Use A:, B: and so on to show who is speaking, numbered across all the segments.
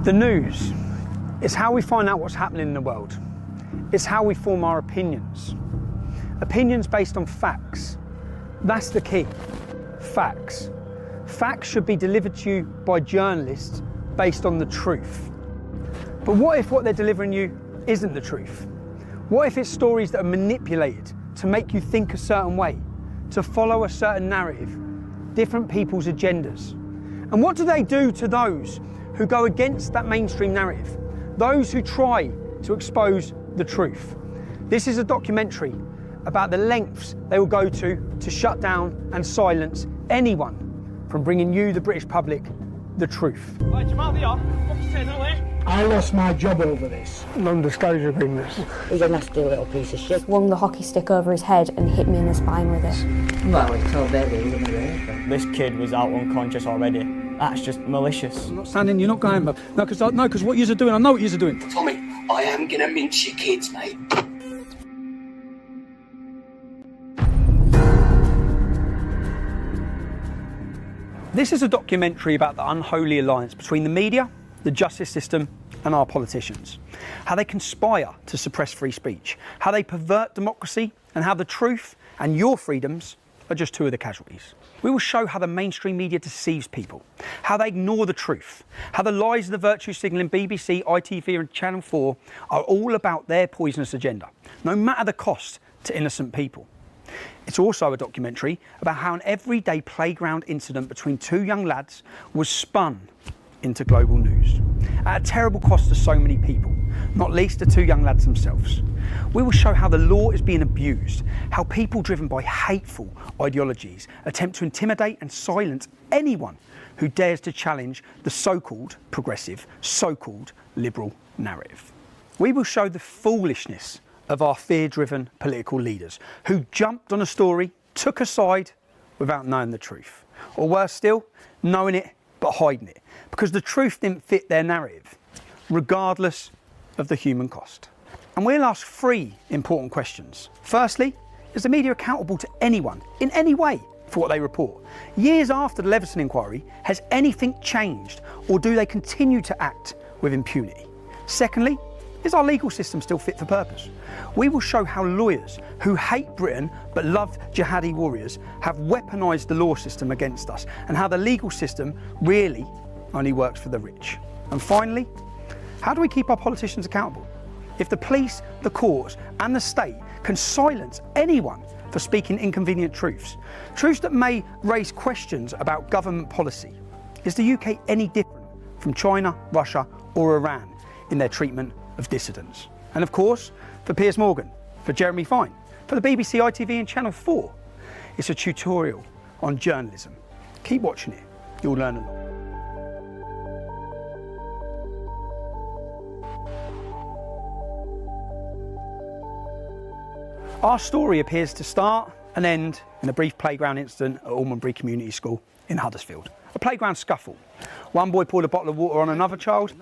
A: The news is how we find out what's happening in the world. It's how we form our opinions. Opinions based on facts. That's the key. Facts. Facts should be delivered to you by journalists based on the truth. But what if what they're delivering you isn't the truth? What if it's stories that are manipulated to make you think a certain way, to follow a certain narrative, different people's agendas? And what do they do to those who go against that mainstream narrative? Those who try to expose the truth. This is a documentary about the lengths they will go to shut down and silence anyone from bringing you, the British public, the truth.
B: I lost my job over this.
A: Non-disclosure agreements.
C: He's a nasty little piece of shit. Swung the hockey stick over his head and hit me in the spine with it.
B: Well, it's so baby, he's in the rain.
D: This kid was out unconscious already. That's just malicious.
A: I'm not standing, you're not going, but no, because what you're doing, I know what you're doing.
E: Tommy, I am gonna mince your kids, mate.
A: This is a documentary about the unholy alliance between the media, the justice system, and our politicians. How they conspire to suppress free speech, how they pervert democracy, and how the truth and your freedoms are just two of the casualties. We will show how the mainstream media deceives people, how they ignore the truth, how the lies of the virtue signalling BBC, ITV and Channel 4 are all about their poisonous agenda, no matter the cost to innocent people. It's also a documentary about how an everyday playground incident between two young lads was spun into global news, at a terrible cost to so many people, not least the two young lads themselves. We will show how the law is being abused, how people driven by hateful ideologies attempt to intimidate and silence anyone who dares to challenge the so-called progressive, so-called liberal narrative. We will show the foolishness of our fear-driven political leaders who jumped on a story, took a side without knowing the truth, or worse still, knowing it but hiding it, because the truth didn't fit their narrative, regardless of the human cost. And we'll ask three important questions. Firstly, is the media accountable to anyone, in any way, for what they report? Years after the Leveson inquiry, has anything changed, or do they continue to act with impunity? Secondly, is our legal system still fit for purpose? We will show how lawyers who hate Britain but love jihadi warriors have weaponised the law system against us, and how the legal system really only works for the rich. And finally, how do we keep our politicians accountable? If the police, the courts and the state can silence anyone for speaking inconvenient truths, truths that may raise questions about government policy, is the UK any different from China, Russia or Iran in their treatment of dissidents? And of course, for Piers Morgan, for Jeremy Fine, for the BBC, ITV and Channel 4, it's a tutorial on journalism. Keep watching it, you'll learn a lot. Our story appears to start and end in a brief playground incident at Almondbury Community School in Huddersfield. A playground scuffle. One boy poured a bottle of water on another child.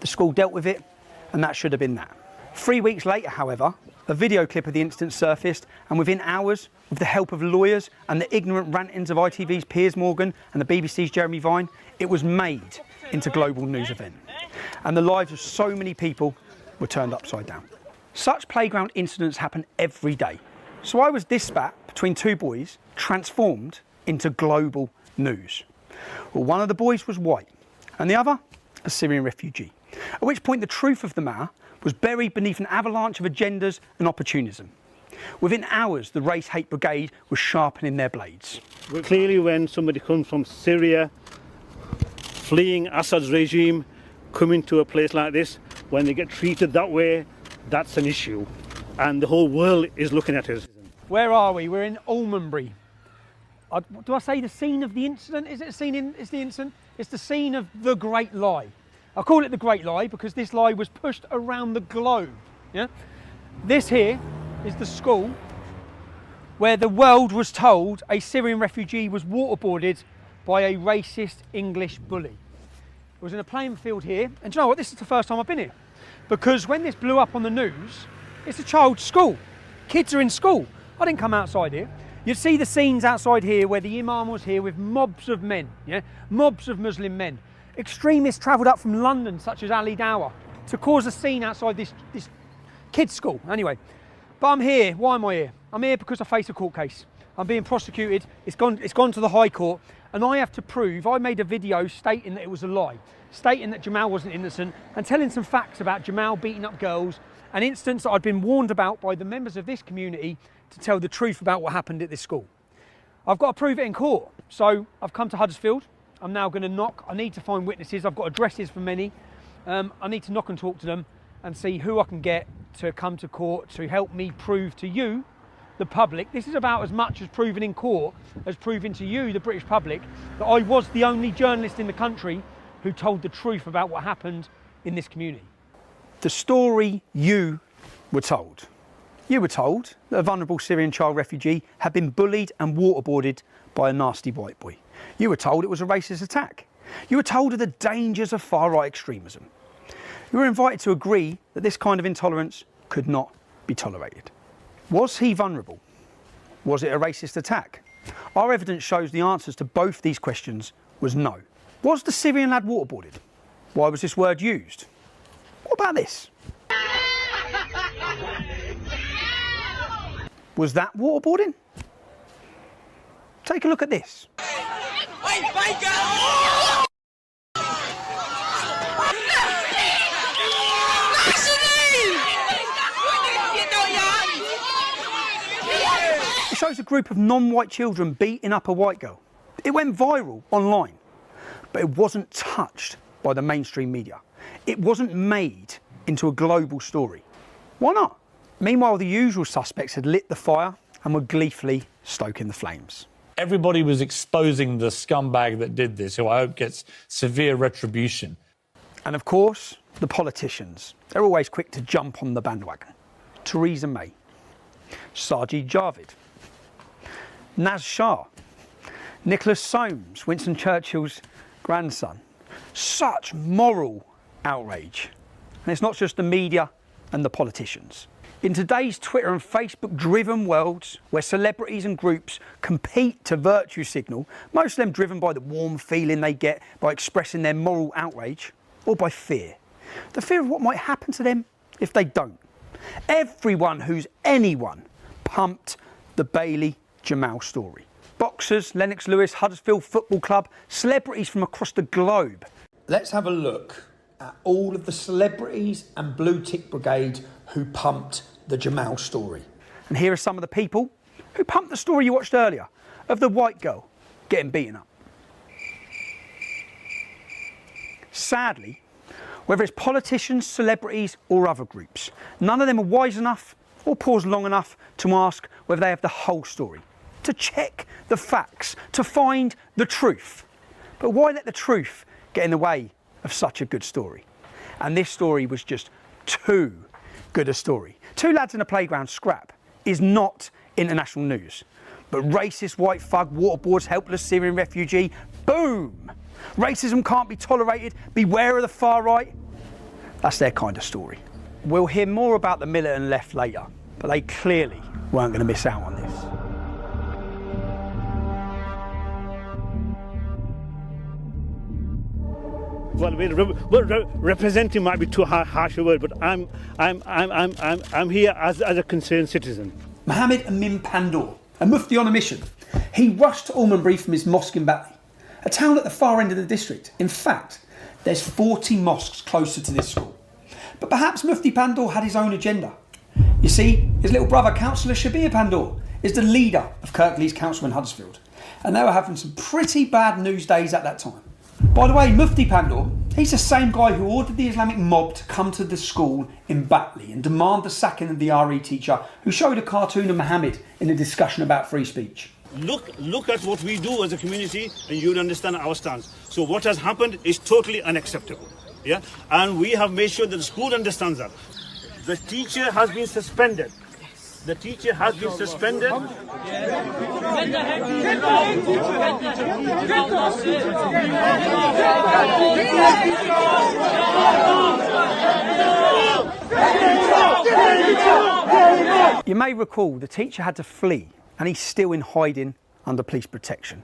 A: The school dealt with it, and that should have been that. 3 weeks later, however, a video clip of the incident surfaced, and within hours, with the help of lawyers and the ignorant rantings of ITV's Piers Morgan and the BBC's Jeremy Vine, it was made into a global news event. And the lives of so many people were turned upside down. Such playground incidents happen every day. So why was this spat between two boys transformed into global news? Well, one of the boys was white, and the other a Syrian refugee. At which point the truth of the matter was buried beneath an avalanche of agendas and opportunism. Within hours, the Race Hate Brigade was sharpening their blades.
F: Clearly, when somebody comes from Syria, fleeing Assad's regime, coming to a place like this, when they get treated that way, that's an issue. And the whole world is looking at us.
A: Where are we? We're in Almondbury. Do I say the scene of the incident? Is it a scene in the incident? It's the scene of the Great Lie. I call it the Great Lie because this lie was pushed around the globe. Yeah? This here is the school where the world was told a Syrian refugee was waterboarded by a racist English bully. It was in a playing field here, and do you know what? This is the first time I've been here. Because when this blew up on the news, it's a child's school. Kids are in school. I didn't come outside here. You'd see the scenes outside here where the imam was here with mobs of men, yeah? Mobs of Muslim men. Extremists travelled up from London, such as Ali Dawah, to cause a scene outside this kids' school. Anyway, but I'm here. Why am I here? I'm here because I face a court case. I'm being prosecuted. It's gone to the High Court, and I have to prove. I made a video stating that it was a lie, stating that Jamal wasn't innocent, and telling some facts about Jamal beating up girls, an instance that I'd been warned about by the members of this community to tell the truth about what happened at this school. I've got to prove it in court, so I've come to Huddersfield. I'm now going to knock. I need to find witnesses. I've got addresses for many. I need to knock and talk to them and see who I can get to come to court to help me prove to you, the public. This is about as much as proving in court as proving to you, the British public, that I was the only journalist in the country who told the truth about what happened in this community. The story you were told. You were told that a vulnerable Syrian child refugee had been bullied and waterboarded by a nasty white boy. You were told it was a racist attack. You were told of the dangers of far-right extremism. You were invited to agree that this kind of intolerance could not be tolerated. Was he vulnerable? Was it a racist attack? Our evidence shows the answers to both these questions was no. Was the Syrian lad waterboarded? Why was this word used? What about this? Was that waterboarding? Take a look at this. It shows a group of non-white children beating up a white girl. It went viral online, but it wasn't touched by the mainstream media. It wasn't made into a global story. Why not? Meanwhile, the usual suspects had lit the fire and were gleefully stoking the flames.
G: Everybody was exposing the scumbag that did this, who I hope gets severe retribution.
A: And of course, the politicians. They're always quick to jump on the bandwagon. Theresa May, Sajid Javid, Naz Shah, Nicholas Soames, Winston Churchill's grandson. Such moral outrage. And it's not just the media and the politicians. In today's Twitter and Facebook driven worlds where celebrities and groups compete to virtue signal, most of them driven by the warm feeling they get by expressing their moral outrage, or by fear. The fear of what might happen to them if they don't. Everyone who's anyone pumped the Bailey Jamal story. Boxers, Lennox Lewis, Huddersfield Football Club, celebrities from across the globe. Let's have a look at all of the celebrities and blue tick brigade who pumped the Jamal story. And here are some of the people who pumped the story you watched earlier of the white girl getting beaten up. Sadly, whether it's politicians, celebrities or other groups, none of them are wise enough or pause long enough to ask whether they have the whole story, to check the facts, to find the truth. But why let the truth get in the way of such a good story? And this story was just too good a story. Two lads in a playground scrap is not international news. But racist white thug waterboards helpless Syrian refugee, boom! Racism can't be tolerated, beware of the far right. That's their kind of story. We'll hear more about the militant left later, but they clearly weren't going to miss out on this.
F: Well, representing might be too harsh a word, but I'm here as a concerned citizen.
A: Mohammed Amin Pandor, a mufti on a mission. He rushed to Almondbury from his mosque in Batley, a town at the far end of the district. In fact, there's 40 mosques closer to this school. But perhaps Mufti Pandor had his own agenda. You see, his little brother, Councillor Shabir Pandor, is the leader of Kirklees Council in Huddersfield, and they were having some pretty bad news days at that time. By the way, Mufti Pandor, he's the same guy who ordered the Islamic mob to come to the school in Batley and demand the sacking of the RE teacher who showed a cartoon of Muhammad in a discussion about free speech.
F: Look at what we do as a community and you'll understand our stance. So what has happened is totally unacceptable. Yeah? And we have made sure that the school understands that. The teacher has been suspended. The teacher has been suspended.
A: You may recall the teacher had to flee and he's still in hiding under police protection.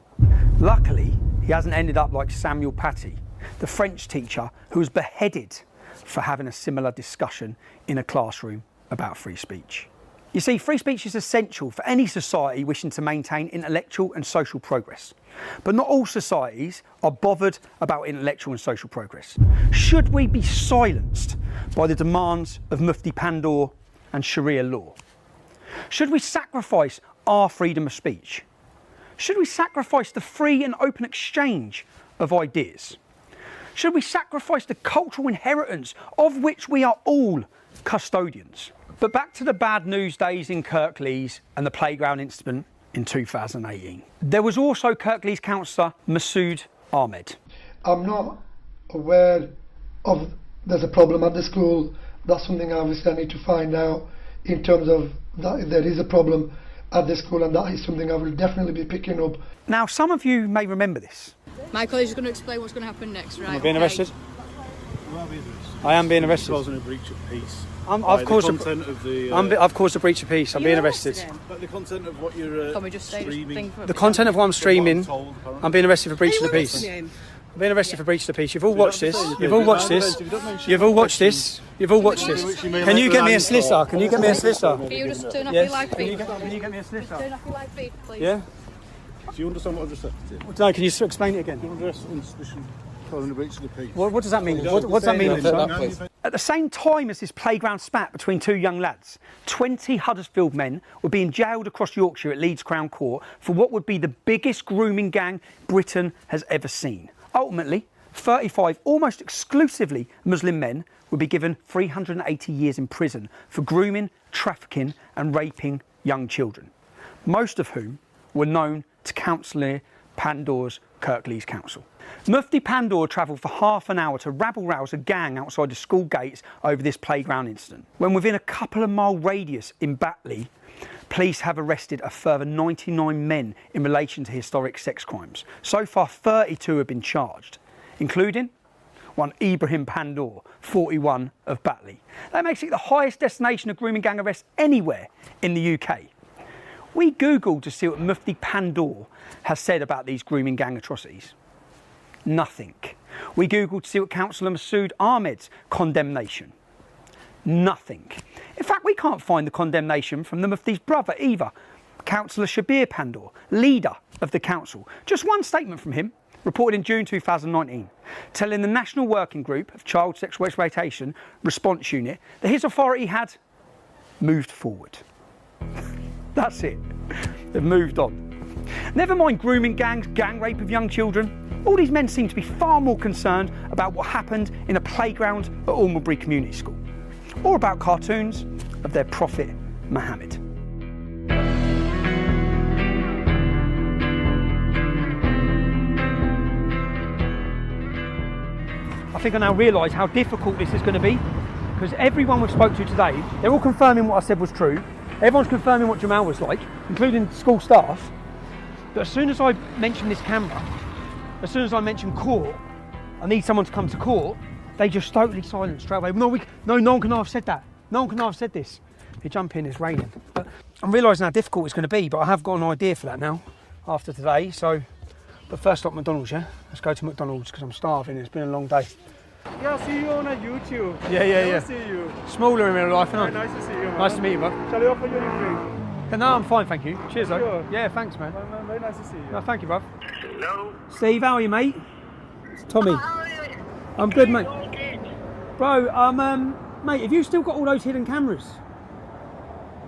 A: Luckily, he hasn't ended up like Samuel Patty, the French teacher who was beheaded for having a similar discussion in a classroom about free speech. You see, free speech is essential for any society wishing to maintain intellectual and social progress. But not all societies are bothered about intellectual and social progress. Should we be silenced by the demands of Mufti Pandor and Sharia law? Should we sacrifice our freedom of speech? Should we sacrifice the free and open exchange of ideas? Should we sacrifice the cultural inheritance of which we are all custodians? But back to the bad news days in Kirklees and the playground incident in 2018. There was also Kirklees councillor Masood Ahmed.
H: I'm not aware of there's a problem at the school. That's something obviously I need to find out in terms of that if there is a problem at the school, and that is something I will definitely be picking up.
A: Now, some of you may remember this.
I: My colleague is going to explain what's going to happen next, right?
A: Am I being arrested? I am being arrested.
F: Causing a breach of peace.
A: I've caused a breach of peace. I'm being arrested.
F: But the content of what you're
I: Can we just say
F: streaming.
A: The content of what I'm streaming, I'm being arrested for breach of the peace. I'm being arrested for breach of the peace. You've all watched this. You've all watched this. You've all watched this. You've all watched this. Can you get me a solicitor? Can you get me a solicitor?
I: Can you just turn off your live feed?
A: Can you get me a solicitor?
I: Turn off your live feed, please.
A: Yeah?
F: Do you understand what I've just said?
A: No, can you explain it again?
F: Causing a breach of the peace.
A: What does that mean? What does that mean? At the same time as this playground spat between two young lads, 20 Huddersfield men were being jailed across Yorkshire at Leeds Crown Court for what would be the biggest grooming gang Britain has ever seen. Ultimately, 35 almost exclusively Muslim men would be given 380 years in prison for grooming, trafficking and raping young children, most of whom were known to Councillor Pandor's Kirklees Council. Mufti Pandor travelled for half an hour to rabble-rouse a gang outside the school gates over this playground incident, when within a couple of mile radius in Batley, police have arrested a further 99 men in relation to historic sex crimes. So far, 32 have been charged, including one Ibrahim Pandor, 41 of Batley. That makes it the highest destination of grooming gang arrests anywhere in the UK. We Googled to see what Mufti Pandor has said about these grooming gang atrocities. Nothing. We Googled to see what Councillor Masood Ahmed's condemnation. Nothing. In fact, we can't find the condemnation from the Mufti's brother either, Councillor Shabir Pandor, leader of the council. Just one statement from him, reported in June 2019, telling the National Working Group of Child Sexual Exploitation Response Unit that his authority had moved forward. That's it. They've moved on. Never mind grooming gangs, gang rape of young children. All these men seem to be far more concerned about what happened in a playground at Almondbury Community School, or about cartoons of their prophet Muhammad. I think I now realise how difficult this is going to be, because everyone we've spoke to today, they're all confirming what I said was true. Everyone's confirming what Jamal was like, including school staff. But as soon as I mention this camera, as soon as I mention court, I need someone to come to court, they just totally silence straight away. No one can have said that. No one can have said this. You jump in, it's raining. But I'm realising how difficult it's going to be, but I have got an idea for that now, after today. So, but first stop McDonald's, yeah? Let's go to McDonald's because I'm starving. It's been a long day.
J: Yeah, I see you on YouTube.
A: Yeah.
J: See you.
A: Smaller in real life, isn't it?
J: Nice to see you, man.
A: Nice to meet you, bro.
J: Shall I offer you a drink?
A: No, I'm fine, thank you. Cheers, though.
J: Sure.
A: Yeah, thanks, man.
J: Very nice to see you.
A: No, thank you, bro.
J: Hello.
A: Steve, how are you, mate? It's Tommy. I'm good, mate. Bro, mate, have you still got all those hidden cameras?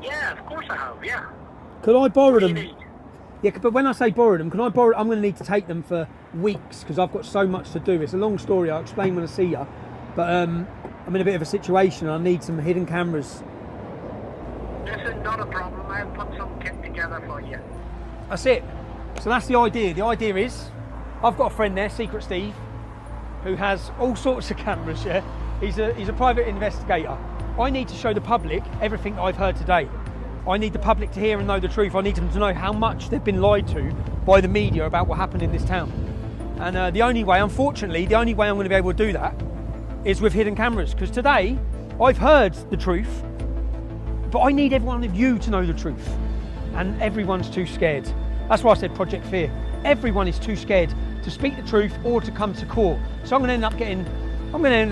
K: Yeah, of course I have, yeah.
A: Could I borrow them? Yeah, but when I say borrow them, can I borrow? I'm going to need to take them for weeks because I've got so much to do. It's a long story. I'll explain when I see you. But I'm in a bit of a situation. I need some hidden cameras.
K: This is not a problem. I'll put some kit together for you.
A: That's it. So that's the idea. The idea is, I've got a friend there, Secret Steve, who has all sorts of cameras. Yeah, he's a private investigator. I need to show the public everything that I've heard today. I need the public to hear and know the truth. I need them to know how much they've been lied to by the media about what happened in this town. And the only way, unfortunately, the only way I'm going to be able to do that is with hidden cameras. Because today, I've heard the truth, but I need every one of you to know the truth. And everyone's too scared. That's why I said Project Fear. Everyone is too scared to speak the truth or to come to court. So I'm going to end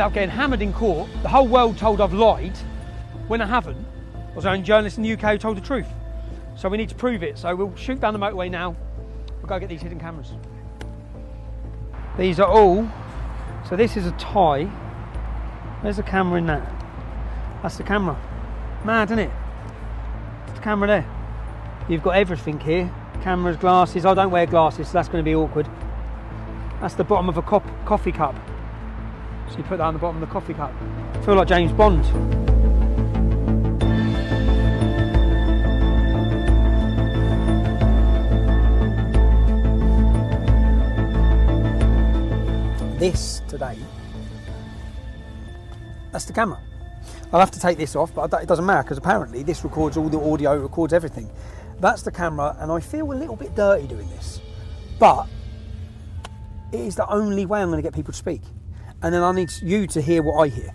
A: up getting hammered in court. The whole world told I've lied when I haven't. I was the only journalist in the UK who told the truth. So we need to prove it. So we'll shoot down the motorway now. We'll go get these hidden cameras. These are all, so this is a tie. There's the camera in that. That's the camera. Mad, isn't it? It's the camera there. You've got everything here. Cameras, glasses. I don't wear glasses, so that's going to be awkward. That's the bottom of a coffee cup. So you put that on the bottom of the coffee cup. I feel like James Bond. This today, that's the camera. I'll have to take this off, but it doesn't matter because apparently this records all the audio, records everything. That's the camera, and I feel a little bit dirty doing this, but it is the only way I'm going to get people to speak. And then I need you to hear what I hear.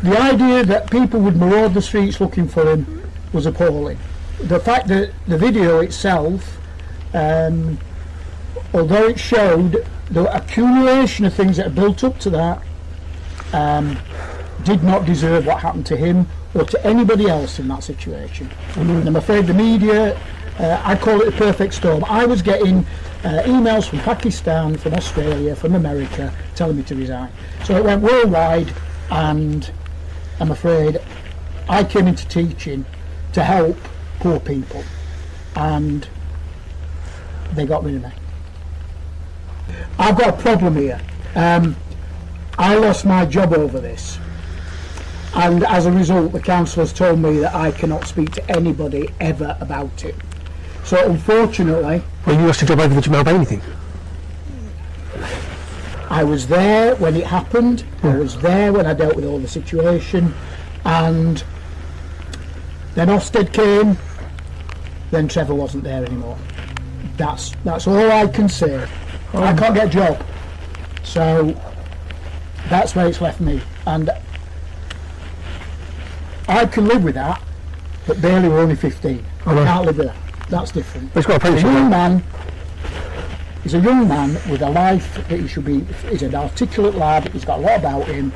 B: The idea that people would maraud the streets looking for him was appalling. The fact that the video itself, although it showed the accumulation of things that are built up to that, did not deserve what happened to him or to anybody else in that situation. And I'm afraid the media, I call it a perfect storm. I was getting emails from Pakistan, from Australia, from America telling me to resign. So it went worldwide, and I'm afraid I came into teaching to help poor people, and they got rid of me. I've got a problem here. I lost my job over this, and as a result the council has told me that I cannot speak to anybody ever about it. So unfortunately...
A: Well, you lost your job over the Jamal Bailey thing?
B: I was there when it happened, I was there when I dealt with all the situation, and then Ofsted came, then Trevor wasn't there anymore. That's all I can say. I can't get a job, so that's where it's left me, and I can live with that, but Bailey were only 15. I can't live with that. That's different.
A: He's got a
B: He's a young man with a life that he should be. He's an articulate lad. He's got a lot about him.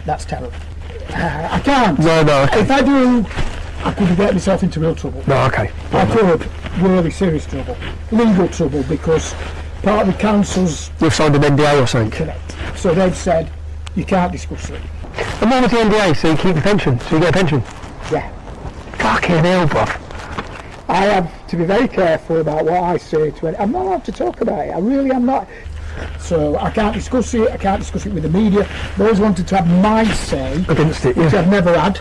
B: That's terrible. I can't.
A: No, okay.
B: If I do, I could get myself into real trouble.
A: No, okay.
B: I could, really serious trouble, legal trouble, because part of the council's...
A: You've signed an NDA or something?
B: Correct. So they've said you can't discuss it.
A: And what was the NDA? So you keep the pension? So you get a pension?
B: Yeah.
A: Fucking hell, bruv.
B: I have to be very careful about what I say to it. I'm not allowed to talk about it. I really am not. So I can't discuss it. I can't discuss it with the media. I've always wanted to have my say
A: against it,
B: which I've never had.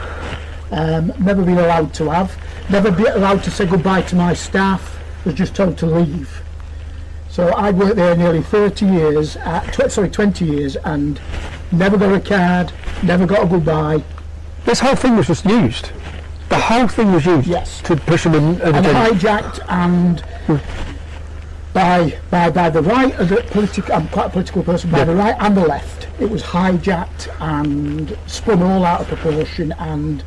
B: Never been allowed to have. Never been allowed to say goodbye to my staff. Was just told to leave. So I worked there nearly 20 years, and never got a card, never got a goodbye.
A: This whole thing was just used. The whole thing was used,
B: yes,
A: to push them in.
B: And hijacked, and by the right of the political. I'm quite a political person. By the right and the left, it was hijacked and spun all out of proportion, and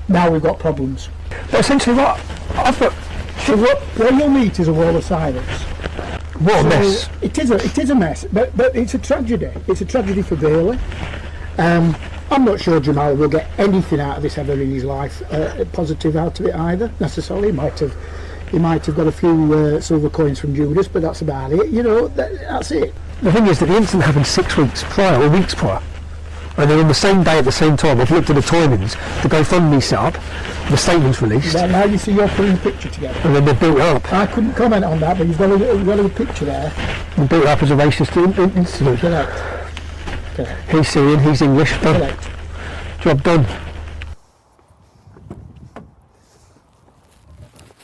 B: now we've got problems.
A: But essentially, what I've got.
B: So what you'll meet is a wall of silence.
A: What a mess!
B: It is a mess, but it's a tragedy. It's a tragedy for Bailey. I'm not sure Jamal will get anything out of this ever in his life, positive out of it either, necessarily. He might have got a few silver coins from Judas, but that's about it. You know, that's it.
A: The thing is that the incident happened 6 weeks prior, or weeks prior. And then on the same day at the same time, I've looked at the timings, the GoFundMe set up, the statement's released.
B: Well, now you see you're putting a picture together.
A: And then they're built up.
B: I couldn't comment on that, but you've got a picture there.
A: And built up as a racist incident.
B: Correct.
A: He's Syrian, he's English.
B: Correct.
A: Job done.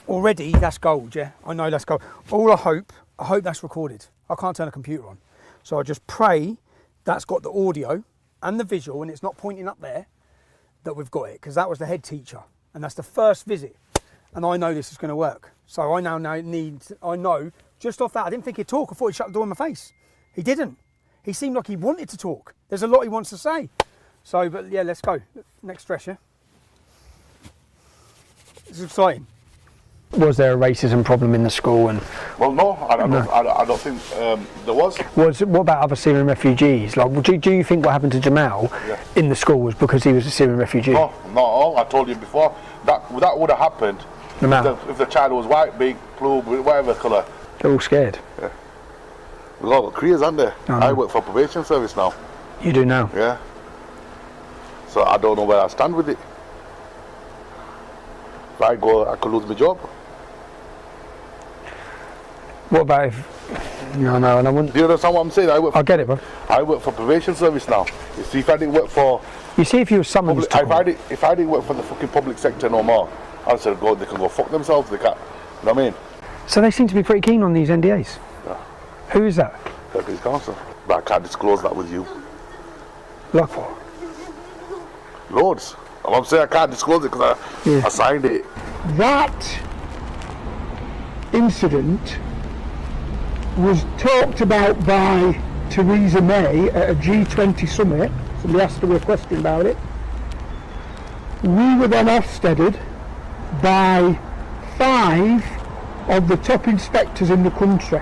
A: Already, that's gold, yeah? I know that's gold. All I hope that's recorded. I can't turn a computer on. So I just pray that's got the audio and the visual, and it's not pointing up there, that we've got it, because that was the head teacher, and that's the first visit, and I know this is going to work. So I now know, just off that, I didn't think he'd talk. I thought he'd shut the door in my face. He didn't. He seemed like he wanted to talk. There's a lot he wants to say. So, but yeah, let's go. Next stretch, yeah? This is exciting. was there a racism problem in the school? And
L: well, no, I don't think there was.
A: What about other Syrian refugees? Like, do you think what happened to Jamal in the school was because he was a Syrian refugee?
L: No, not at all. I told you before that would have happened if the child was white, big, blue, whatever colour.
A: They're all scared.
L: Yeah. We've all got careers, aren't they? I work for probation service now.
A: You do now?
L: Yeah. So I don't know where I stand with it. If I go, I could lose my job.
A: What about if... No, and I wouldn't...
L: Do you understand what I'm saying?
A: I get it, bro.
L: I work for probation service now. You see, if I didn't work for...
A: You see, if you were summoned...
L: If I didn't work for the fucking public sector no more, I'd say, they can go fuck themselves, they can't. You know what I mean?
A: So they seem to be pretty keen on these NDAs?
L: Yeah.
A: Who is that?
L: Kirklees Council. But I can't disclose that with you.
A: Like what?
L: Loads. I'm saying I can't disclose it because I signed it.
B: That incident was talked about by Theresa May at a G20 summit. Somebody asked her a question about it. We were then Ofsteded by 5 of the top inspectors in the country.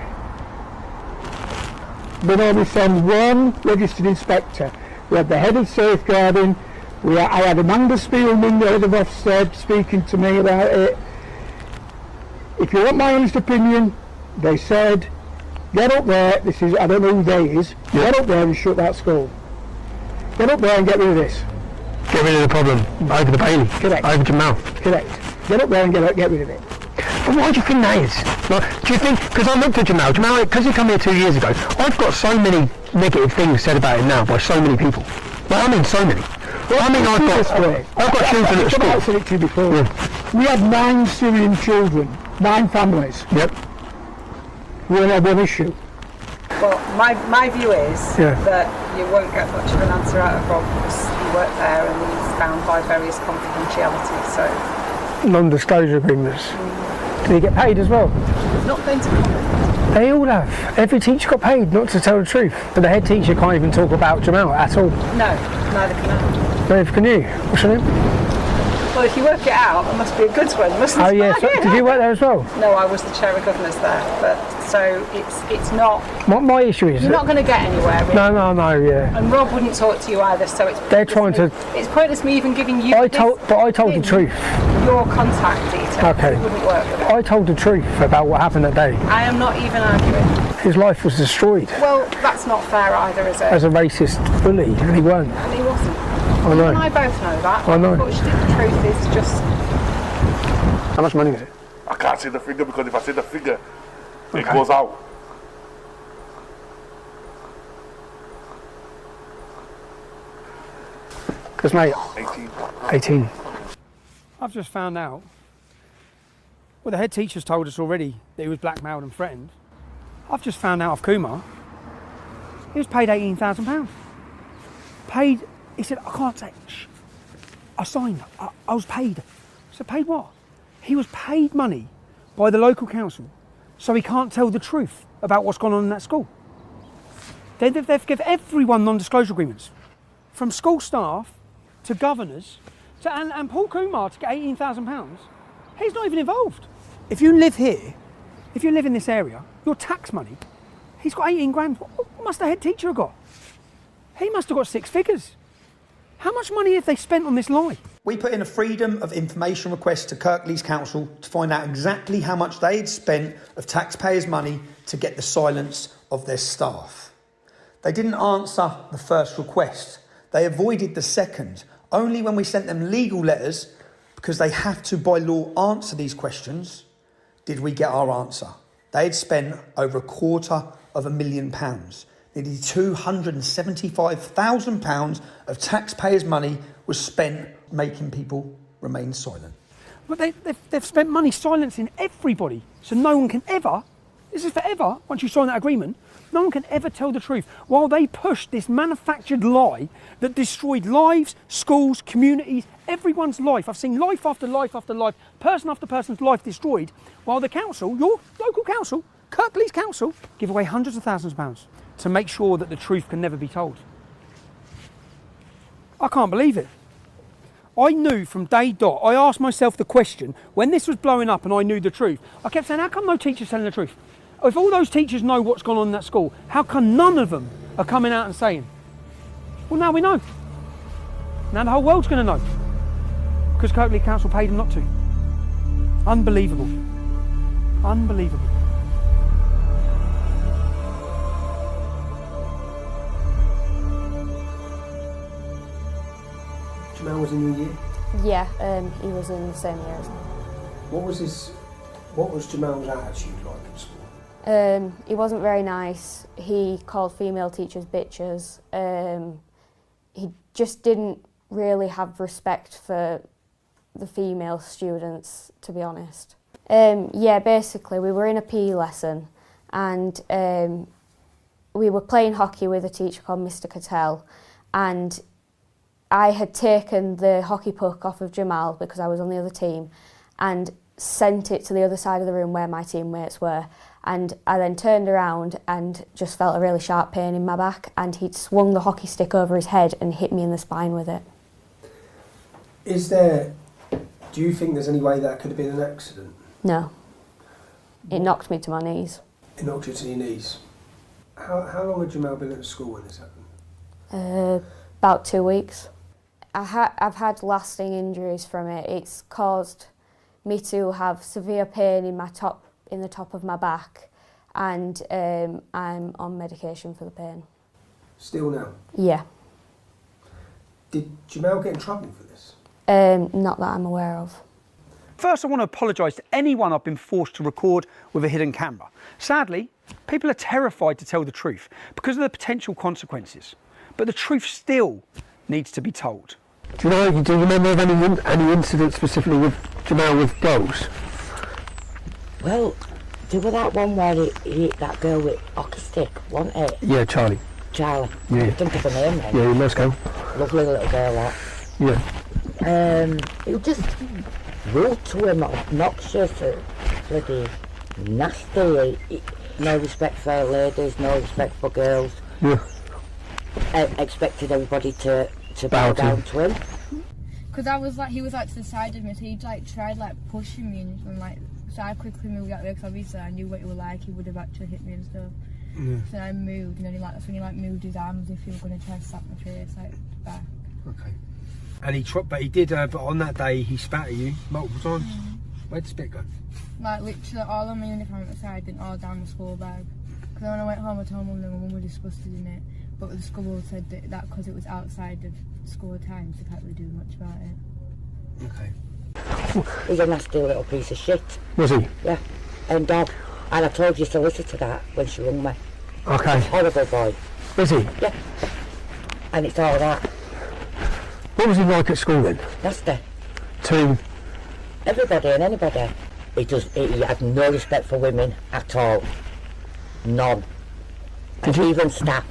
B: But only send 1 registered inspector. We had the head of safeguarding. I had Amanda Spielman, the head of Ofsted, speaking to me about it. If you want my honest opinion, they said, get up there, I don't know who they is, get up there and shut that school. Get up there and get rid of this.
A: Get rid of the problem, over the Bailey.
B: Correct.
A: Over Jamal.
B: Correct. Get up there and get rid of it.
A: But why do you think that is? Like, do you think, because I looked at Jamal, because he came here 2 years ago, I've got so many negative things said about him now by so many people. Like, I mean so many. Well, I mean, I've got children at school.
B: I said it to you before. We had 9 Syrian children, 9 families.
A: Yep.
B: We only had 1 issue.
M: Well, my view is that you won't get much of an answer out of Rob because he worked there and he's bound by various confidentiality. So
A: non-disclosure agreements. Did he get paid as well?
M: he's not going to comment.
A: They all have. Every teacher got paid not to tell the truth. But the head teacher can't even talk about Jamal at all.
M: No, neither can I.
A: Neither can you. What's your name?
M: Well, if you work it out, it must be a good one, mustn't it?
A: Oh yeah, so, did you work there as well?
M: No, I was the chair of governors there, but so it's not.
A: What my issue is?
M: You're not going to get anywhere. Really.
A: No, yeah.
M: And Rob wouldn't talk to you either, so it's.
A: They're trying to.
M: It's pointless me even giving you.
A: I told the truth.
M: Your contact details.
A: Okay.
M: It wouldn't work with it.
A: I told the truth about what happened that day.
M: I am not even arguing.
A: His life was destroyed.
M: Well, that's not fair either, is it?
A: As a racist bully, and he weren't.
M: And he wasn't.
A: I know.
M: You and I both know that.
A: I know.
M: Unfortunately, the truth is just.
A: How much money is it?
L: I can't see the figure because if I see the figure, it goes out.
A: Because, mate, 18.
L: 18.
A: I've just found out. Well, the head teacher's told us already that he was blackmailed and threatened. I've just found out of Kumar. He was paid £18,000. Paid. He said, I can't say. Shh. I signed. I was paid. I said, paid what? He was paid money by the local council, so he can't tell the truth about what's gone on in that school. They've given everyone non-disclosure agreements, from school staff to governors, and Paul Kumar to get £18,000. He's not even involved. If you live here, if you live in this area, your tax money, he's got 18 grand. What must the head teacher have got? He must have got 6 figures. How much money have they spent on this lie? We put in a freedom of information request to Kirklees Council to find out exactly how much they had spent of taxpayers' money to get the silence of their staff. They didn't answer the first request. They avoided the second. Only when we sent them legal letters, because they have to by law answer these questions, did we get our answer. They had spent over £250,000. Nearly £275,000 of taxpayers' money was spent making people remain silent. But they've spent money silencing everybody, so no one can ever, this is forever, once you sign that agreement, no one can ever tell the truth, while they pushed this manufactured lie that destroyed lives, schools, communities, everyone's life. I've seen life after life after life, person after person's life destroyed, while the council, your local council, Kirklees Council, give away hundreds of thousands of pounds to make sure that the truth can never be told. I can't believe it. I knew from day dot, I asked myself the question, when this was blowing up and I knew the truth, I kept saying, how come no teacher's telling the truth? If all those teachers know what's gone on in that school, how come none of them are coming out and saying? Well, now we know. Now the whole world's going to know. Because Kirklees Council paid them not to. Unbelievable. Unbelievable.
N: Jamal was in your year?
C: Yeah, he was in the same year as me.
N: What was Jamal's attitude like at school?
C: He wasn't very nice. He called female teachers bitches. He just didn't really have respect for the female students, to be honest. Yeah, basically we were in a PE lesson and we were playing hockey with a teacher called Mr. Cattell, and I had taken the hockey puck off of Jamal because I was on the other team and sent it to the other side of the room where my teammates were, and I then turned around and just felt a really sharp pain in my back, and he'd swung the hockey stick over his head and hit me in the spine with it.
N: Do you think there's any way that could have been an accident?
C: No. It knocked me to my knees.
N: It knocked you to your knees? How long had Jamal been at school when this happened?
C: About 2 weeks. I've had lasting injuries from it. It's caused me to have severe pain in the top of my back, and I'm on medication for the pain.
N: Still now?
C: Yeah.
N: Did Jamal get in trouble for this?
C: Not that I'm aware of.
A: First, I want to apologise to anyone I've been forced to record with a hidden camera. Sadly, people are terrified to tell the truth because of the potential consequences. But the truth still needs to be told.
N: Do you remember of any incidents specifically with Jamal with girls?
O: Well, there was that one where he hit that girl with hockey stick, wasn't it?
N: Yeah, Charlie.
O: Charlie.
N: Yeah.
O: I think of her name then.
N: Yeah, in Moscow.
O: Lovely little girl, that.
N: Yeah.
O: It was just rude to him, obnoxious, bloody nasty. No respect for ladies, no respect for girls.
N: Yeah.
O: Expected everybody to bow down to him.
P: Because he was to the side of me, so he tried pushing me and so I quickly moved out there because obviously I knew what he was like, he would have actually hit me and stuff. Yeah. So I moved, and then that's when he moved his arms if he was going to try to slap my face back.
N: Okay. And he did, but on that day he spat at you multiple times. Where'd the spit go?
P: Literally all on my uniform at the side and all down the school bag. Because when I went home I told Mum and my Mum were disgusted in it. But the school said that because it was outside of school times, they can't really do much about it.
N: Okay.
O: He's a nasty little piece of shit.
N: Was he?
O: Yeah. And I told your solicitor that when she rung me.
N: Okay.
O: Horrible boy.
N: Was he?
O: Yeah. And it's all that.
N: What was he like at school then?
O: Nasty.
N: To?
O: Everybody and anybody. He had no respect for women at all. None. And even staff.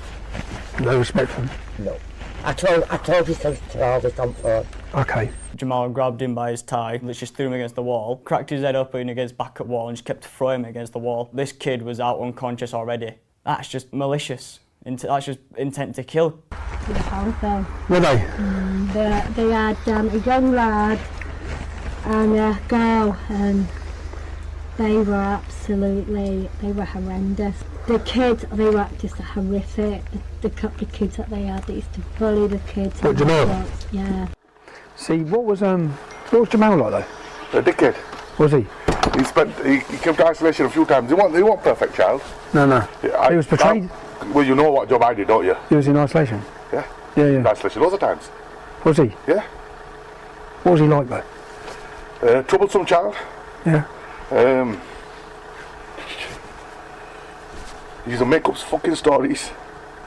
N: No respect for them?
O: No. I told his solicitor all this on phone.
N: Okay.
D: Jamal grabbed him by his tie, literally threw him against the wall, cracked his head open against back at wall and just kept throwing him against the wall. This kid was out unconscious already. That's just malicious. That's just intent to kill.
Q: The house.
N: Were they?
Q: They had a young lad and a girl, and they were horrendous. The kids, they were just horrific. The couple of kids that they had, they used to bully the kids.
N: What, Jamal?
Q: Yeah.
N: See, what was Jamal like though?
L: A dickhead.
N: Was he?
L: He came to isolation a few times. He wasn't perfect child.
N: No. He was betrayed.
L: Well, you know what job I did, don't you?
N: He was in isolation.
L: Yeah.
N: Yeah.
L: In isolation loads of times.
N: Was he?
L: Yeah.
N: What was he like though?
L: Troublesome child.
N: Yeah.
L: He used to make up fucking stories.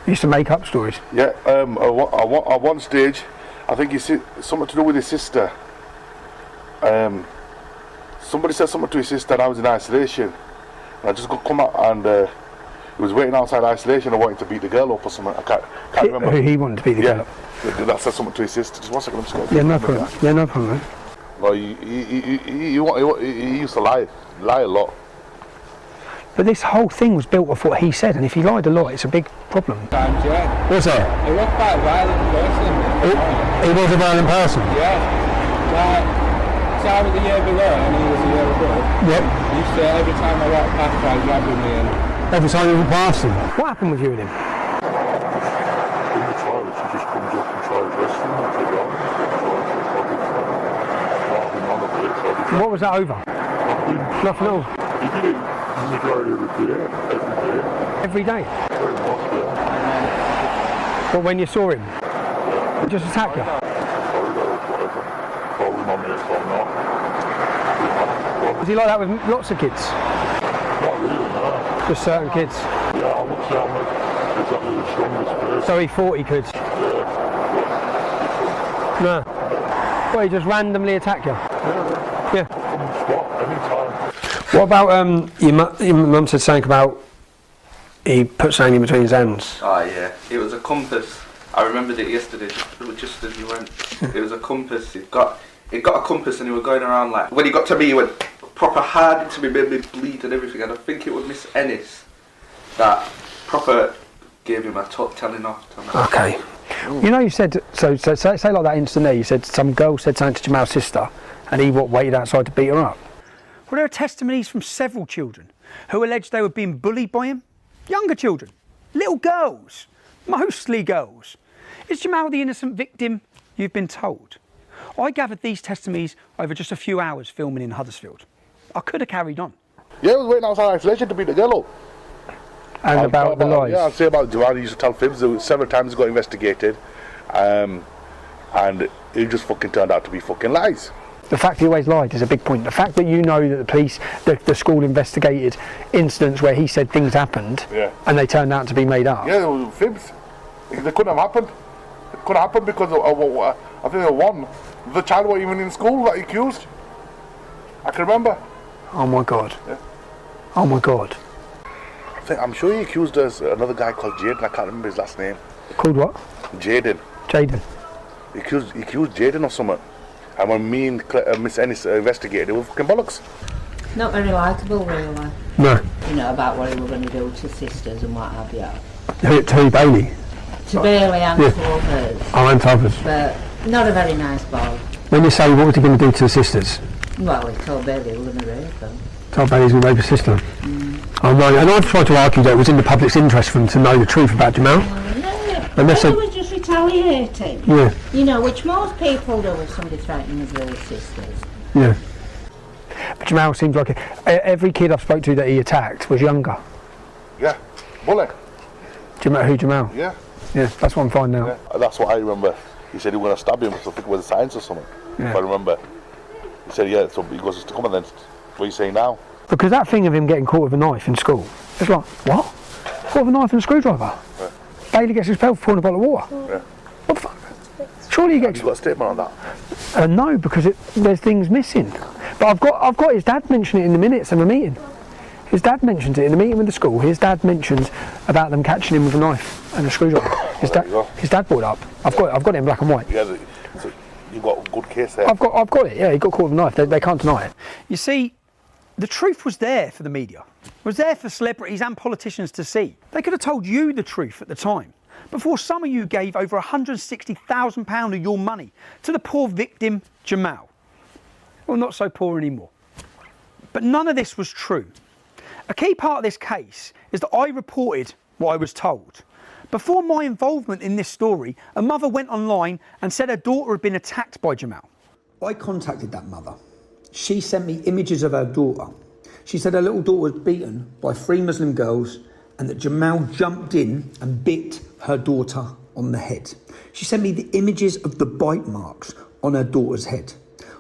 N: He used to make up stories?
L: Yeah. At one stage, I think he said something to do with his sister. Somebody said something to his sister and I was in isolation. And I just got come out and he was waiting outside isolation and wanting to beat the girl up or something. I can't remember.
N: Who he wanted to beat the girl up?
L: That said something to his sister. Just 1 second, I'm just going to...
N: Yeah, no problem. Yeah, no problem.
L: Well, he used to lie a lot.
N: But this whole thing was built off what he said, and if he lied a lot, it's a big problem.
R: Yeah.
N: Was it?
R: He was quite a violent person.
N: He was a violent person?
R: Yeah. Like, so I was the year below and he was the year above.
N: Yep.
R: He used to, every time I walked past, try grabbing me and...
N: Every time you were passing. What happened with you and him?
L: In the toilet, she just comes up and tries wrestling and take it on.
N: What was that over? Nothing at all.
L: He did it the majority of the day, every day.
N: Every day? But when you saw him? He just attacked you? Was he like that with lots of kids?
L: Not really, no.
N: Just certain kids?
L: Yeah, I wouldn't say I'm exactly the strongest person.
N: So he thought he could? No. Well, he just randomly attacked you? Yeah.
L: Anytime.
N: What about, your mum said something about he put something in between his hands?
S: Oh yeah, it was a compass. I remembered it yesterday, just as you went. It was a compass. It got a compass and he was going around like... When he got to me, he went proper hard into me, made me bleed and everything. And I think it was Miss Ennis that proper gave him a telling off.
N: Okay. You know, you said, so say like that incident there, you said some girl said something to Jamal's sister and he waited outside to beat her up.
A: Well, there are testimonies from several children who alleged they were being bullied by him. Younger children, little girls, mostly girls. Is Jamal the innocent victim you've been told? I gathered these testimonies over just a few hours filming in Huddersfield. I could have carried on.
L: Yeah, I was waiting outside isolation to beat the girl up.
N: And about the lies?
L: Yeah, I'd say about Jamal, he used to tell fibs. Several times he got investigated. And it just fucking turned out to be fucking lies.
N: The fact he always lied is a big point. The fact that you know that the police, the school investigated incidents where he said things happened and they turned out to be made up.
L: Yeah, they were fibs. They couldn't have happened. It couldn't happen because of I think there was one. The child wasn't even in school that he accused. I can remember.
N: Oh my God.
L: Yeah.
N: Oh my God.
L: I'm sure he accused us another guy called Jaden. I can't remember his last name.
N: Called what?
L: Jaden.
N: Jaden.
L: He accused Jaden of something. And when me and Miss Ennis investigated, it was fucking bollocks.
O: Not very likeable, really.
N: No.
O: You know, about what he was going to do to sisters and what have you.
N: To Bailey?
O: To Bailey and to others.
N: Oh, and to others.
O: But not a very nice boy.
N: When you say what was he going to do to the sisters?
O: Well, he told Bailey he was going to rape them.
N: Told Bailey's going to rape his sister? Oh no, and I've tried to argue that it was in the public's interest for them to know the truth about Jamal.
O: And they was just retaliating.
N: Yeah.
O: You know, which most people do if somebody threatens their sisters.
N: Yeah. But Jamal seems like every kid I've spoke to that he attacked was younger.
L: Yeah. Bully.
N: Who, Jamal?
L: Yeah.
N: Yeah, that's what I'm finding out.
L: Yeah. That's what I remember. He said he was going to stab him, so I think it was science or something.
N: Yeah.
L: If I remember. He said, yeah, so he goes to come and then, what are you saying now?
N: Because that thing of him getting caught with a knife in school, it's like, what? Caught with a knife and a screwdriver?
L: Yeah.
N: Bailey gets expelled for pouring a bottle of water?
L: Yeah.
N: What the fuck? Surely he gets...
L: Have you got a statement on that?
N: No, because there's things missing. But I've got his dad mention it in the minutes of a meeting. His dad mentions it in a meeting with the school. His dad mentions about them catching him with a knife and a screwdriver. His dad brought it up. I've got it in black and white.
L: Yeah, so you've got a good case there.
N: I've got it. Yeah, he got caught with a knife. They can't deny it.
A: You see, the truth was there for the media. It was there for celebrities and politicians to see. They could have told you the truth at the time, before some of you gave over £160,000 of your money to the poor victim, Jamal. Well, not so poor anymore. But none of this was true. A key part of this case is that I reported what I was told. Before my involvement in this story, a mother went online and said her daughter had been attacked by Jamal. I contacted that mother. She sent me images of her daughter. She said her little daughter was beaten by 3 Muslim girls and that Jamal jumped in and bit her daughter on the head. She sent me the images of the bite marks on her daughter's head.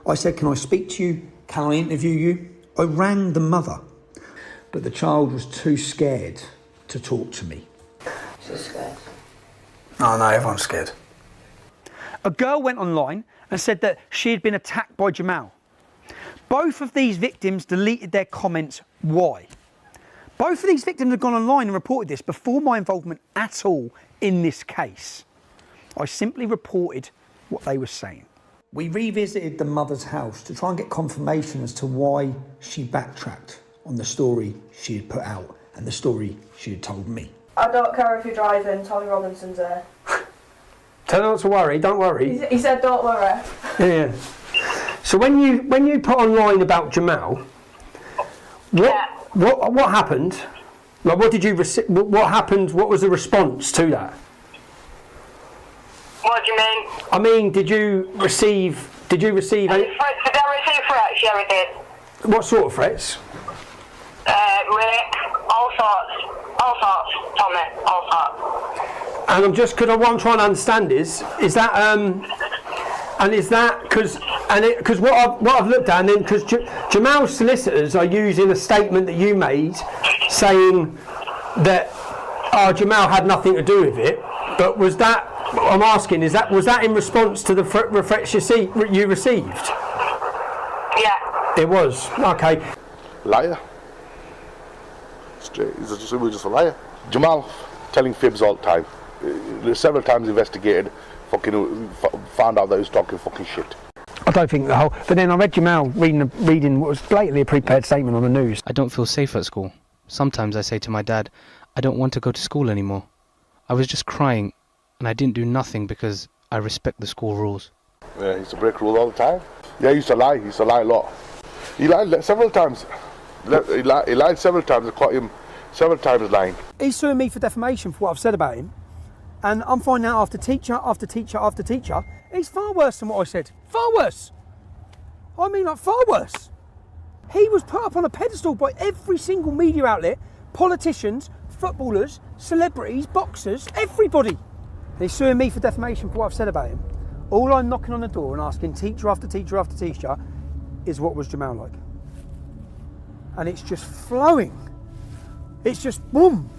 A: I said, can I speak to you? Can I interview you? I rang the mother, but the child was too scared to talk to me.
O: She's scared.
A: Oh no, everyone's scared. A girl went online and said that she had been attacked by Jamal. Both of these victims deleted their comments. Why? Both of these victims had gone online and reported this before my involvement at all in this case. I simply reported what they were saying. We revisited the mother's house to try and get confirmation as to why she backtracked on the story she had put out and the story she had told me.
T: I don't care if you're driving, Tommy Robinson's there.
N: Tell her not to worry, don't worry.
T: He said don't worry.
N: Yeah.
A: So when you put online about Jamal, what happened? Like, what did you what happened? What was the response to that?
K: What do you mean?
A: I mean, did you receive any?
K: Did I receive threats? Yeah, I did.
A: What sort of threats?
K: Rape, all sorts, Tommy, all sorts.
A: And I'm just, because what I'm trying to understand is that, and is that, because what I've looked at, and then, because Jamal's solicitors are using a statement that you made saying that Jamal had nothing to do with it, but was that, I'm asking, was that in response to the threats you received?
K: Yeah.
A: It was, okay.
L: Liar. He was just a liar. Jamal telling fibs all the time. Several times investigated, found out that he was talking fucking shit.
N: I don't think the whole. But then I read Jamal reading what was blatantly a prepared statement on the news.
U: I don't feel safe at school. Sometimes I say to my dad, I don't want to go to school anymore. I was just crying, and I didn't do nothing because I respect the school rules.
L: Yeah, he used to break rules all the time. Yeah, he used to lie. He used to lie a lot. He lied several times. He lied several times. I caught him several times lying.
A: He's suing me for defamation for what I've said about him, and I'm finding out after teacher after teacher after teacher, he's far worse than what I said. Far worse. I mean, like, far worse. He was put up on a pedestal by every single media outlet, politicians, footballers, celebrities, boxers, everybody. And he's suing me for defamation for what I've said about him. All I'm knocking on the door and asking teacher after teacher after teacher is, what was Jamal like? And it's just flowing. It's just boom.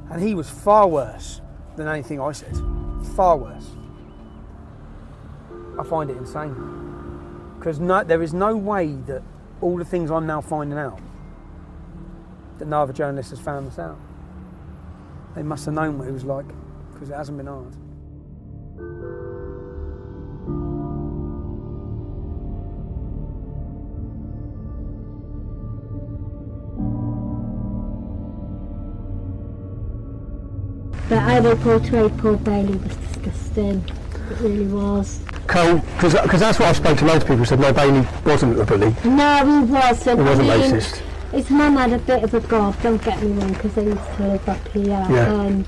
A: And he was far worse than anything I said. Far worse. I find it insane. Because there is no way that all the things I'm now finding out, that no other journalist has found this out. They must have known what he was like, because it hasn't been hard.
Q: But how they portrayed Paul Bailey was disgusting. It really was.
N: Because that's what I spoke to loads of people who said, no, Bailey wasn't a bully.
Q: No, he wasn't.
N: He wasn't racist.
Q: His mum had a bit of a gob, don't get me wrong, because they used to live up here.
N: Yeah.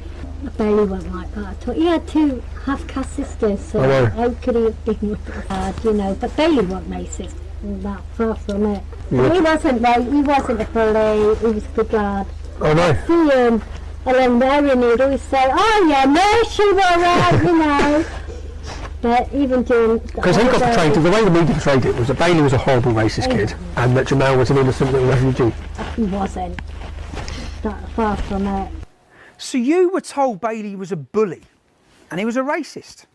Q: Bailey wasn't like that at all. He had two half-caste sisters, so how could he have been bad, you know? But Bailey wasn't racist, that far from it.
N: Yeah.
Q: He wasn't he wasn't a bully, he was a good lad.
N: Oh no.
Q: See him along there and he'd always say, oh yeah, no, she was right, you know. But even doing...
N: Because he got portrayed, the way the media portrayed it was that Bailey was a horrible racist kid and that Jamal was an innocent little refugee.
Q: He wasn't. That far from it.
A: So you were told Bailey was a bully and he was a racist.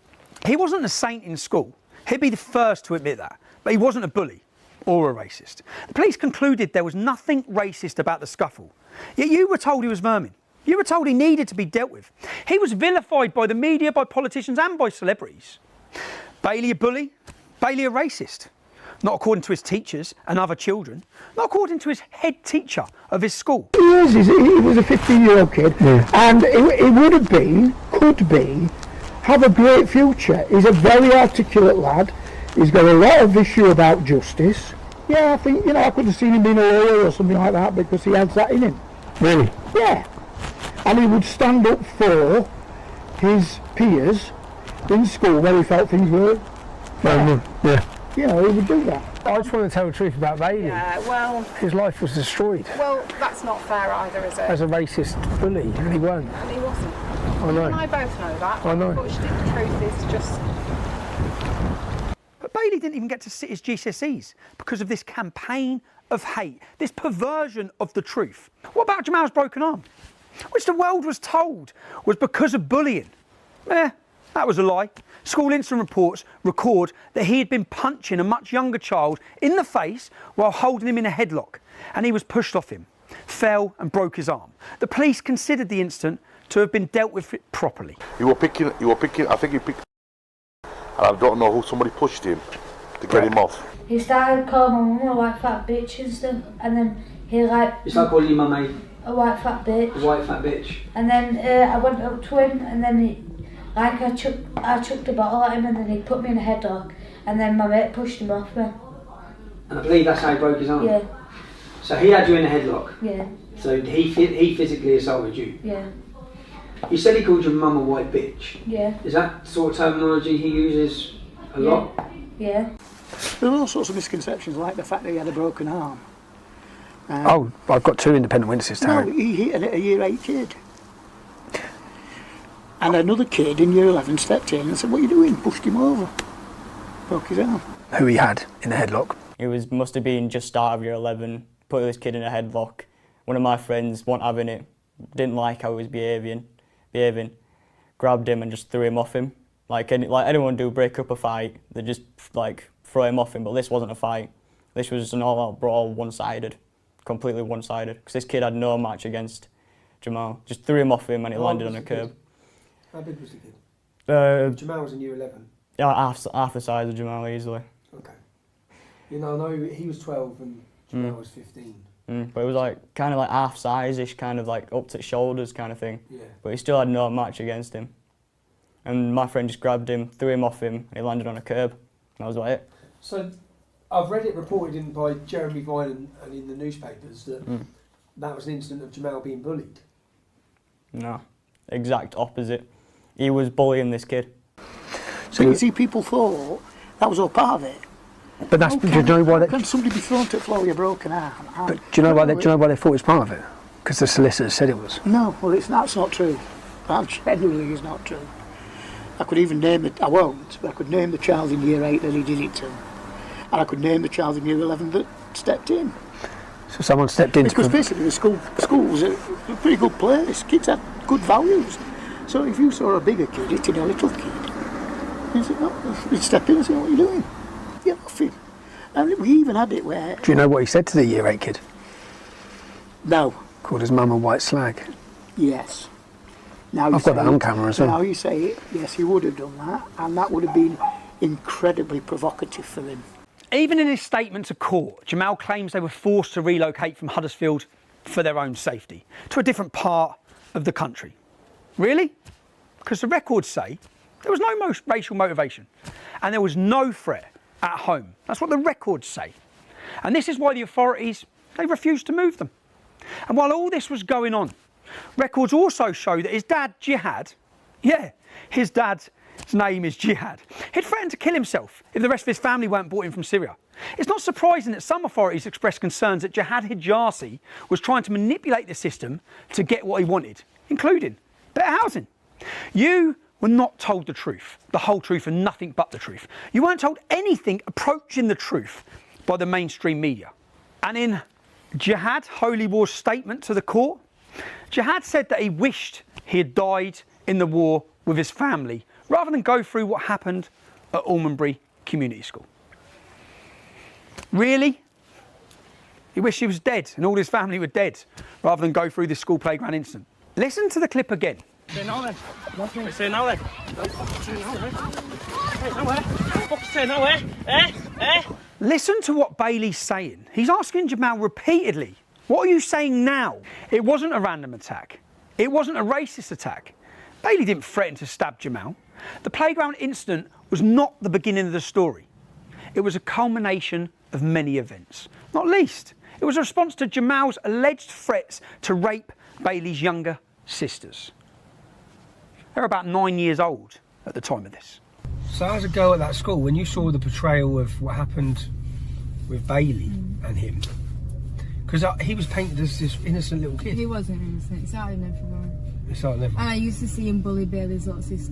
A: He wasn't a saint in school. He'd be the first to admit that. But he wasn't a bully or a racist. The police concluded there was nothing racist about the scuffle. Yet you were told he was vermin. You were told he needed to be dealt with. He was vilified by the media, by politicians and by celebrities. Bailey a bully? Bailey a racist? Not according to his teachers and other children. Not according to his head teacher of his school.
B: He was a 15-year-old kid, and he would have been, could be, have a great future. He's a very articulate lad. He's got a lot of issue about justice. Yeah, I think, you know, I could have seen him being a lawyer or something like that because he has that in him.
N: Really?
B: Yeah. And he would stand up for his peers in school where he felt things were.
N: Yeah.
B: You know, he would do that.
N: I just want to tell the truth about Bailey.
M: Yeah, well...
N: His life was destroyed.
M: Well, that's not fair either, is it?
N: As a racist bully, and he weren't.
M: And he wasn't.
N: I know.
M: You and I both know that.
N: I know.
M: Unfortunately, the truth is just...
A: But Bailey didn't even get to sit his GCSEs because of this campaign of hate, this perversion of the truth. What about Jamal's broken arm? Which the world was told was because of bullying. That was a lie. School incident reports record that he had been punching a much younger child in the face while holding him in a headlock, and he was pushed off him, fell and broke his arm. The police considered the incident to have been dealt with properly.
L: I think he picked, and I don't know who, somebody pushed him to get him off.
Q: He started calling my mum a white fat bitch and stuff, and then he like...
A: You start calling your mum
Q: a white fat bitch.
A: A white fat bitch.
Q: And then I went up to him, and then Like I chucked a bottle at him and then he put me in a headlock and then my mate pushed him off me.
A: And I believe that's how he broke his arm?
Q: Yeah.
A: So he had you in a headlock?
Q: Yeah.
A: So he physically assaulted you?
Q: Yeah.
A: You said he called your mum a white bitch?
Q: Yeah.
A: Is that sort of terminology he uses a lot?
Q: Yeah.
B: There were all sorts of misconceptions, like the fact that he had a broken arm.
N: Oh, I've got 2 independent witnesses,
B: No,
N: Taryn.
B: he hit a year 8 kid. And another kid in year 11 stepped in and said, "What are you doing?" Pushed him over. Broke his arm.
N: Who he had in the headlock?
D: It must have been just start of year 11, put this kid in a headlock. One of my friends wasn't having it, didn't like how he was behaving, grabbed him and just threw him off him. Like anyone do break up a fight, they just like throw him off him, but this wasn't a fight. This was an all-out brawl, one-sided, completely one-sided, because this kid had no match against Jamal. Just threw him off him and it landed on a curb.
A: How big was the kid? Jamal was in year 11?
D: Yeah, half the size of Jamal easily.
A: Okay. You know, no, he was 12 and Jamal was 15.
D: But it was like kind of like half size-ish, kind of like up to shoulders kind of thing.
A: Yeah.
D: But he still had no match against him. And my friend just grabbed him, threw him off him, and he landed on a curb. And that was about it.
A: So I've read it reported by Jeremy Vine and in the newspapers that that was an incident of Jamal being bullied.
D: No, exact opposite. He was bullying this kid.
B: So you see, people thought that was all part of it.
N: But that's, do you know why
B: Can somebody be thrown to the floor with a broken arm?
N: But do you know why they thought it was part of it? Because the solicitor said it was.
B: No, well, that's not true. That generally is not true. I could even name it. I won't. But I could name the child in year 8 that he did it to, and I could name the child in year 11 that stepped in.
N: So someone stepped in.
B: Because basically the school was a pretty good place. Kids had good values. So if you saw a bigger kid hitting a little kid, you'd step in and say, "What are you doing? Get off him." And we even had it where...
N: Do you know what he said to the year 8 kid?
B: No.
N: Called his mum a white slag.
B: Yes. Now
N: I've got that on camera as well.
B: Now you say it, yes, he would have done that, and that would have been incredibly provocative for him.
A: Even in his statement to court, Jamal claims they were forced to relocate from Huddersfield for their own safety to a different part of the country. Really? Because the records say there was no racial motivation and there was no threat at home. That's what the records say. And this is why the authorities, they refused to move them. And while all this was going on, records also show that his dad, Jihad, his dad's name is Jihad, he'd threatened to kill himself if the rest of his family weren't brought in from Syria. It's not surprising that some authorities expressed concerns that Jihad Hijazi was trying to manipulate the system to get what he wanted, including better housing. You were not told the truth, the whole truth and nothing but the truth. You weren't told anything approaching the truth by the mainstream media. And in Jihad Holy War's statement to the court, Jihad said that he wished he had died in the war with his family rather than go through what happened at Almondbury Community School. Really? He wished he was dead and all his family were dead rather than go through this school playground incident. Listen to the clip again.
J: Say now then. Nothing. Say now then. Hey, nowhere. Fuck, say nowhere.
A: Listen to what Bailey's saying. He's asking Jamal repeatedly, what are you saying now? It wasn't a random attack. It wasn't a racist attack. Bailey didn't threaten to stab Jamal. The playground incident was not the beginning of the story. It was a culmination of many events. Not least, it was a response to Jamal's alleged threats to rape Bailey's younger sisters. They were about 9 years old at the time of this. So how's it go at that school when you saw the portrayal of what happened with Bailey and him? Because he was painted as this innocent little kid.
P: He wasn't innocent. He started everywhere.
A: He started everywhere.
P: And I used to see him bully Bailey's little sister.